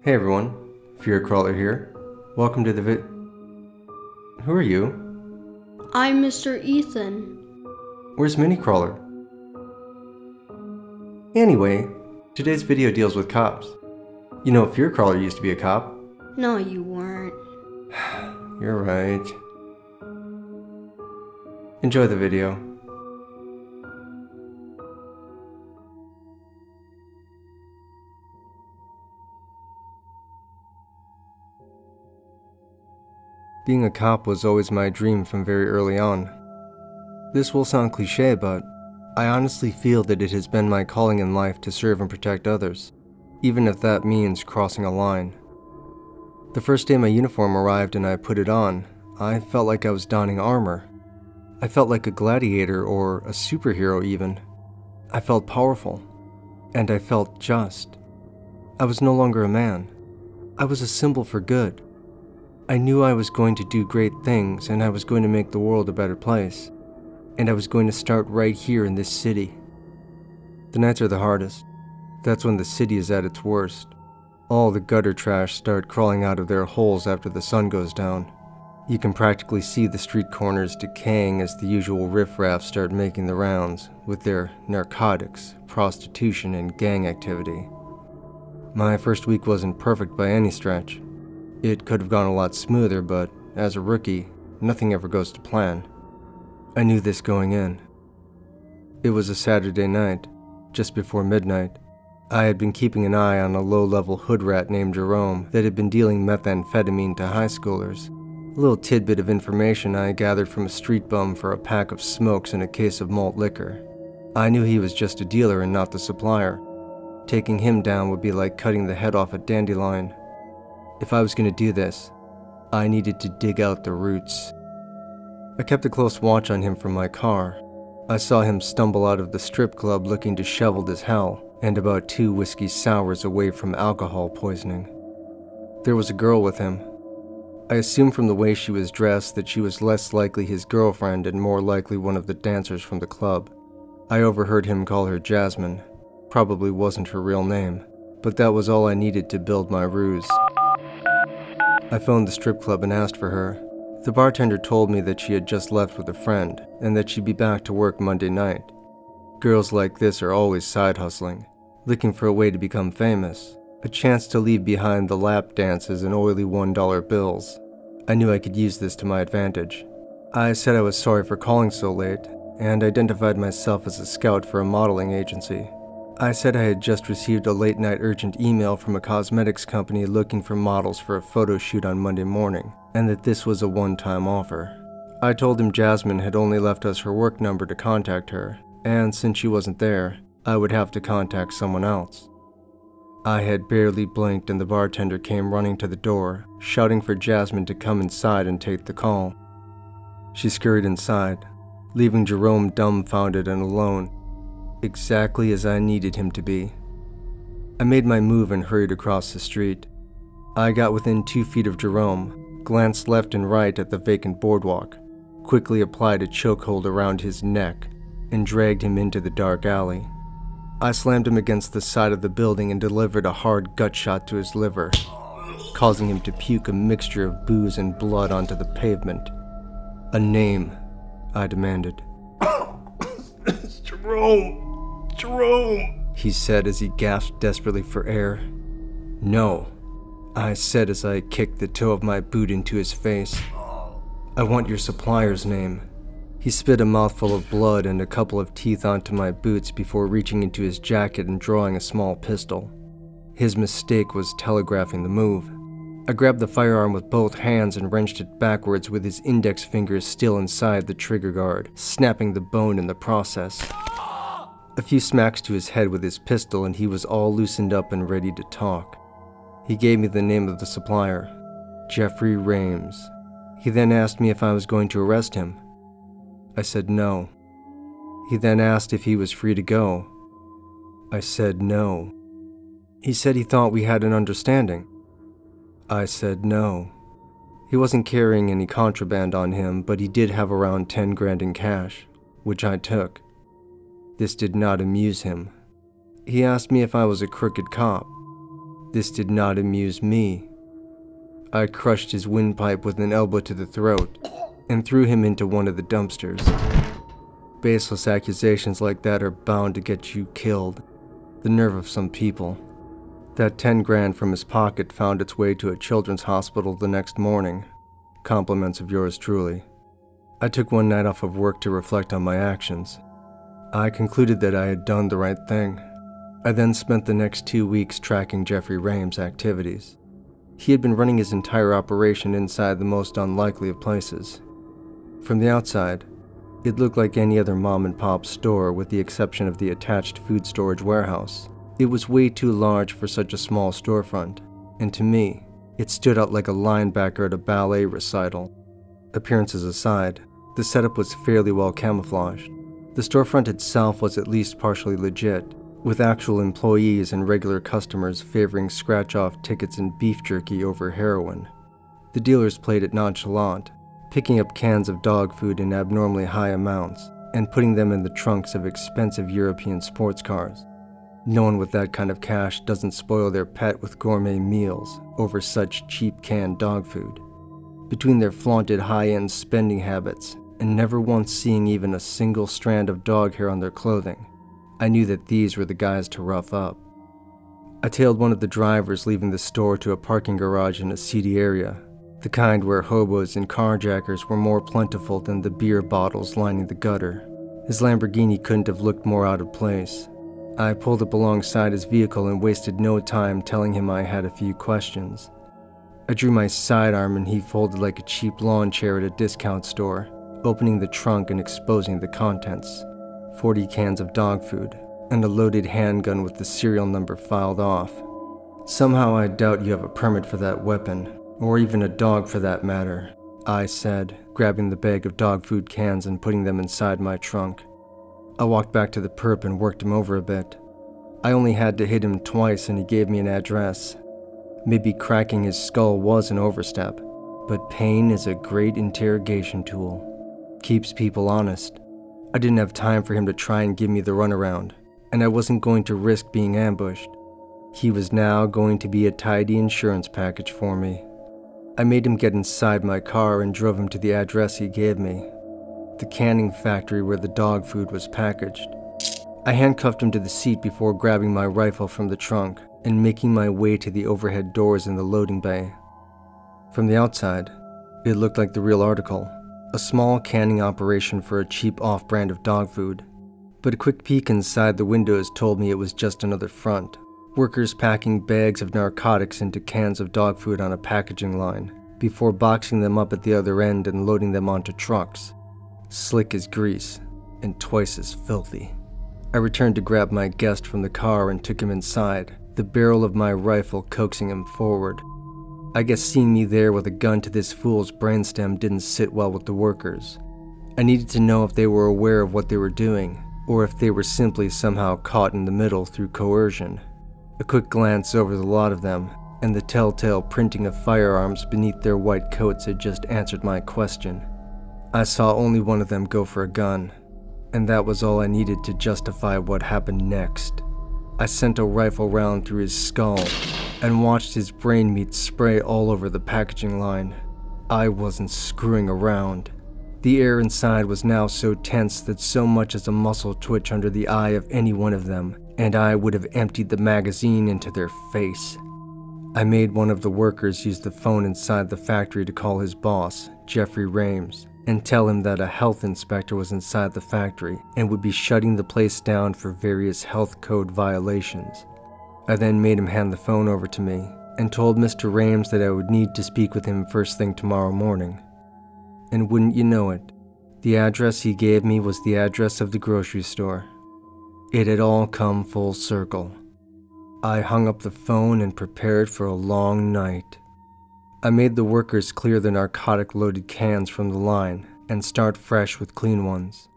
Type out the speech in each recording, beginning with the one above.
Hey everyone, Fear Crawler here. Welcome to the Who are you? I'm Mr. Ethan. Where's Mini Crawler? Anyway, today's video deals with cops. You know, Fear Crawler used to be a cop. No, you weren't. You're right. Enjoy the video. Being a cop was always my dream from very early on. This will sound cliche, but I honestly feel that it has been my calling in life to serve and protect others, even if that means crossing a line. The first day my uniform arrived and I put it on, I felt like I was donning armor. I felt like a gladiator or a superhero even. I felt powerful, and I felt just. I was no longer a man. I was a symbol for good. I knew I was going to do great things and I was going to make the world a better place. And I was going to start right here in this city. The nights are the hardest. That's when the city is at its worst. All the gutter trash start crawling out of their holes after the sun goes down. You can practically see the street corners decaying as the usual riffraff start making the rounds with their narcotics, prostitution, and gang activity. My first week wasn't perfect by any stretch. It could have gone a lot smoother, but as a rookie, nothing ever goes to plan. I knew this going in. It was a Saturday night, just before midnight. I had been keeping an eye on a low-level hood rat named Jerome that had been dealing methamphetamine to high schoolers. A little tidbit of information I gathered from a street bum for a pack of smokes and a case of malt liquor. I knew he was just a dealer and not the supplier. Taking him down would be like cutting the head off a dandelion. If I was going to do this, I needed to dig out the roots. I kept a close watch on him from my car. I saw him stumble out of the strip club looking disheveled as hell, and about 2 whiskey sours away from alcohol poisoning. There was a girl with him. I assumed from the way she was dressed that she was less likely his girlfriend and more likely one of the dancers from the club. I overheard him call her Jasmine. Probably wasn't her real name, but that was all I needed to build my ruse. I phoned the strip club and asked for her. The bartender told me that she had just left with a friend and that she'd be back to work Monday night. Girls like this are always side hustling, looking for a way to become famous, a chance to leave behind the lap dances and oily $1 bills. I knew I could use this to my advantage. I said I was sorry for calling so late and identified myself as a scout for a modeling agency. I said I had just received a late-night urgent email from a cosmetics company looking for models for a photo shoot on Monday morning, and that this was a one-time offer. I told him Jasmine had only left us her work number to contact her, and since she wasn't there, I would have to contact someone else. I had barely blinked and the bartender came running to the door, shouting for Jasmine to come inside and take the call. She scurried inside, leaving Jerome dumbfounded and alone. Exactly as I needed him to be. I made my move and hurried across the street. I got within 2 feet of Jerome, glanced left and right at the vacant boardwalk, quickly applied a chokehold around his neck, and dragged him into the dark alley. I slammed him against the side of the building and delivered a hard gut shot to his liver, causing him to puke a mixture of booze and blood onto the pavement. A name, I demanded. Jerome, he said as he gasped desperately for air. No, I said as I kicked the toe of my boot into his face. I want your supplier's name. He spit a mouthful of blood and a couple of teeth onto my boots before reaching into his jacket and drawing a small pistol. His mistake was telegraphing the move. I grabbed the firearm with both hands and wrenched it backwards with his index fingers still inside the trigger guard, snapping the bone in the process. A few smacks to his head with his pistol and he was all loosened up and ready to talk. He gave me the name of the supplier, Jeffrey Rames. He then asked me if I was going to arrest him. I said no. He then asked if he was free to go. I said no. He said he thought we had an understanding. I said no. He wasn't carrying any contraband on him, but he did have around 10 grand in cash, which I took. This did not amuse him. He asked me if I was a crooked cop. This did not amuse me. I crushed his windpipe with an elbow to the throat and threw him into one of the dumpsters. Baseless accusations like that are bound to get you killed. The nerve of some people. That 10 grand from his pocket found its way to a children's hospital the next morning. Compliments of yours truly. I took one night off of work to reflect on my actions. I concluded that I had done the right thing. I then spent the next 2 weeks tracking Jeffrey Rame's activities. He had been running his entire operation inside the most unlikely of places. From the outside, it looked like any other mom-and-pop store with the exception of the attached food storage warehouse. It was way too large for such a small storefront, and to me, it stood out like a linebacker at a ballet recital. Appearances aside, the setup was fairly well camouflaged. The storefront itself was at least partially legit, with actual employees and regular customers favoring scratch-off tickets and beef jerky over heroin. The dealers played it nonchalant, picking up cans of dog food in abnormally high amounts and putting them in the trunks of expensive European sports cars. No one with that kind of cash doesn't spoil their pet with gourmet meals over such cheap canned dog food. Between their flaunted high-end spending habits and never once seeing even a single strand of dog hair on their clothing, I knew that these were the guys to rough up. I tailed one of the drivers leaving the store to a parking garage in a seedy area, the kind where hobos and carjackers were more plentiful than the beer bottles lining the gutter. His Lamborghini couldn't have looked more out of place. I pulled up alongside his vehicle and wasted no time telling him I had a few questions. I drew my sidearm and he folded like a cheap lawn chair at a discount store, opening the trunk and exposing the contents. 40 cans of dog food, and a loaded handgun with the serial number filed off. Somehow I doubt you have a permit for that weapon, or even a dog for that matter, I said, grabbing the bag of dog food cans and putting them inside my trunk. I walked back to the perp and worked him over a bit. I only had to hit him twice and he gave me an address. Maybe cracking his skull was an overstep, but pain is a great interrogation tool. Keeps people honest. I didn't have time for him to try and give me the runaround, and I wasn't going to risk being ambushed. He was now going to be a tidy insurance package for me. I made him get inside my car and drove him to the address he gave me, the canning factory where the dog food was packaged. I handcuffed him to the seat before grabbing my rifle from the trunk and making my way to the overhead doors in the loading bay. From the outside, it looked like the real article, a small canning operation for a cheap off-brand of dog food. But a quick peek inside the windows told me it was just another front. Workers packing bags of narcotics into cans of dog food on a packaging line, before boxing them up at the other end and loading them onto trucks. Slick as grease, and twice as filthy. I returned to grab my guest from the car and took him inside, the barrel of my rifle coaxing him forward. I guess seeing me there with a gun to this fool's brainstem didn't sit well with the workers. I needed to know if they were aware of what they were doing, or if they were simply somehow caught in the middle through coercion. A quick glance over the lot of them, and the telltale printing of firearms beneath their white coats had just answered my question. I saw only one of them go for a gun, and that was all I needed to justify what happened next. I sent a rifle round through his skull and watched his brain meat spray all over the packaging line. I wasn't screwing around. The air inside was now so tense that so much as a muscle twitch under the eye of any one of them, and I would have emptied the magazine into their face. I made one of the workers use the phone inside the factory to call his boss, Jeffrey Rames, and tell him that a health inspector was inside the factory and would be shutting the place down for various health code violations. I then made him hand the phone over to me and told Mr. Rames that I would need to speak with him first thing tomorrow morning. And wouldn't you know it, the address he gave me was the address of the grocery store. It had all come full circle. I hung up the phone and prepared for a long night. I made the workers clear the narcotic-loaded cans from the line and start fresh with clean ones.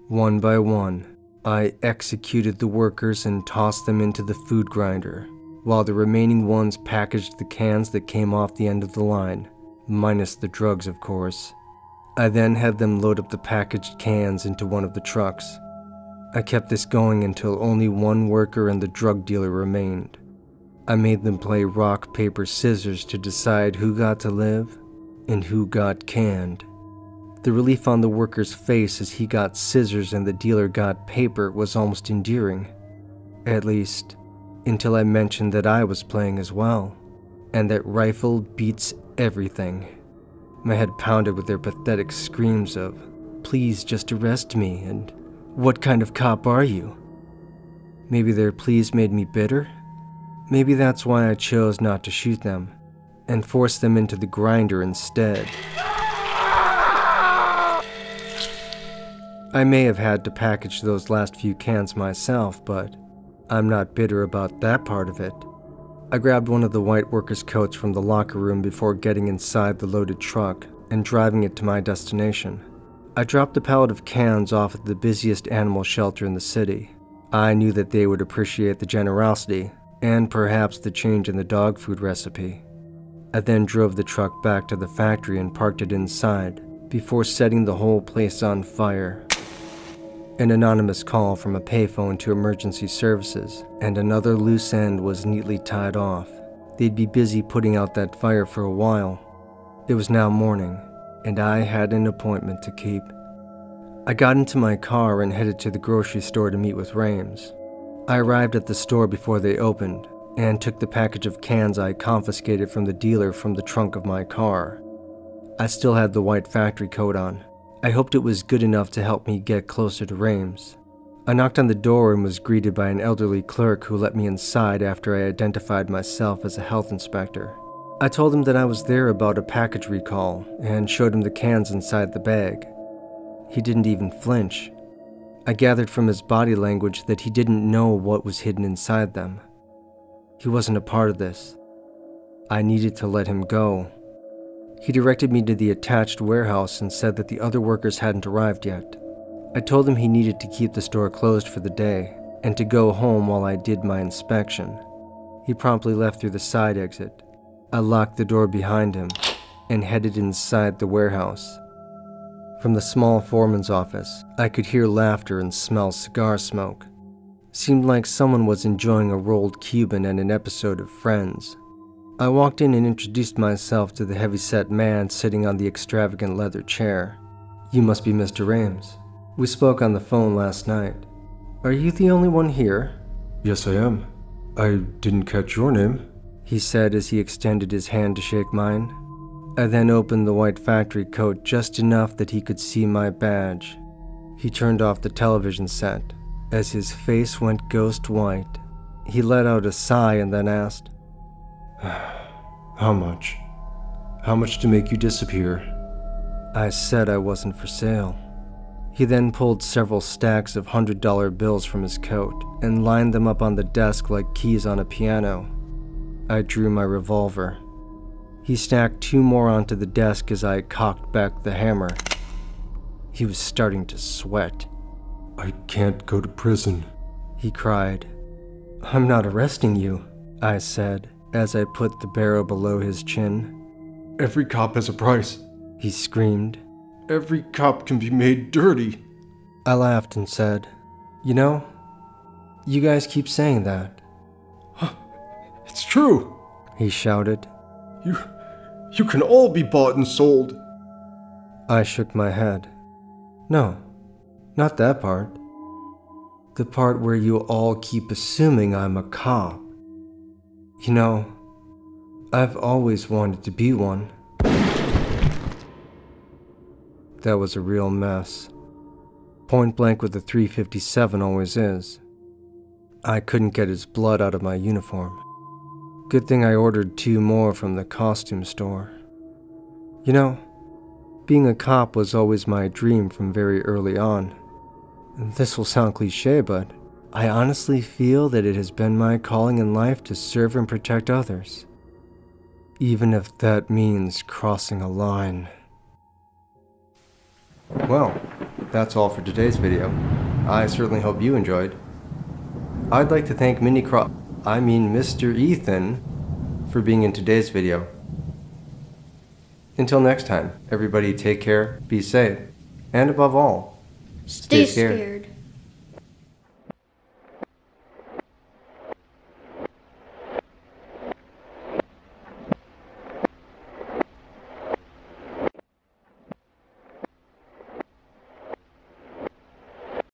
One by one, I executed the workers and tossed them into the food grinder, while the remaining ones packaged the cans that came off the end of the line, minus the drugs, of course. I then had them load up the packaged cans into one of the trucks. I kept this going until only one worker and the drug dealer remained. I made them play rock, paper, scissors to decide who got to live and who got canned. The relief on the worker's face as he got scissors and the dealer got paper was almost endearing. At least, until I mentioned that I was playing as well, and that rifle beats everything. My head pounded with their pathetic screams of, "Please just arrest me," and "What kind of cop are you?" Maybe their pleas made me bitter? Maybe that's why I chose not to shoot them, and forced them into the grinder instead. I may have had to package those last few cans myself, but I'm not bitter about that part of it. I grabbed one of the white workers' coats from the locker room before getting inside the loaded truck and driving it to my destination. I dropped a pallet of cans off at the busiest animal shelter in the city. I knew that they would appreciate the generosity and perhaps the change in the dog food recipe. I then drove the truck back to the factory and parked it inside before setting the whole place on fire. An anonymous call from a payphone to emergency services, and another loose end was neatly tied off. They'd be busy putting out that fire for a while. It was now morning, and I had an appointment to keep. I got into my car and headed to the grocery store to meet with Rames. I arrived at the store before they opened, and took the package of cans I confiscated from the dealer from the trunk of my car. I still had the white factory coat on. I hoped it was good enough to help me get closer to Rames. I knocked on the door and was greeted by an elderly clerk who let me inside after I identified myself as a health inspector. I told him that I was there about a package recall and showed him the cans inside the bag. He didn't even flinch. I gathered from his body language that he didn't know what was hidden inside them. He wasn't a part of this. I needed to let him go. He directed me to the attached warehouse and said that the other workers hadn't arrived yet. I told him he needed to keep the store closed for the day and to go home while I did my inspection. He promptly left through the side exit. I locked the door behind him and headed inside the warehouse. From the small foreman's office, I could hear laughter and smell cigar smoke. Seemed like someone was enjoying a rolled Cuban and an episode of Friends. I walked in and introduced myself to the heavy-set man sitting on the extravagant leather chair. "You must be Mr. Rames. We spoke on the phone last night. Are you the only one here?" "Yes, I am. I didn't catch your name," he said as he extended his hand to shake mine. I then opened the white factory coat just enough that he could see my badge. He turned off the television set. As his face went ghost white, he let out a sigh and then asked, How much? How much to make you disappear?" I said I wasn't for sale. He then pulled several stacks of $100 bills from his coat and lined them up on the desk like keys on a piano. I drew my revolver. He stacked 2 more onto the desk as I cocked back the hammer. He was starting to sweat. "I can't go to prison," he cried. "I'm not arresting you," I said as I put the barrel below his chin. "Every cop has a price," he screamed. "Every cop can be made dirty." I laughed and said, "You know, you guys keep saying that." "It's true," he shouted. You can all be bought and sold." I shook my head. "No, not that part. The part where you all keep assuming I'm a cop. You know, I've always wanted to be one." That was a real mess. Point blank with a .357 always is. I couldn't get his blood out of my uniform. Good thing I ordered 2 more from the costume store. You know, being a cop was always my dream from very early on. This will sound cliche, but I honestly feel that it has been my calling in life to serve and protect others, even if that means crossing a line. Well, that's all for today's video. I certainly hope you enjoyed. I'd like to thank Mr. Ethan for being in today's video. Until next time, everybody take care, be safe, and above all, stay scared.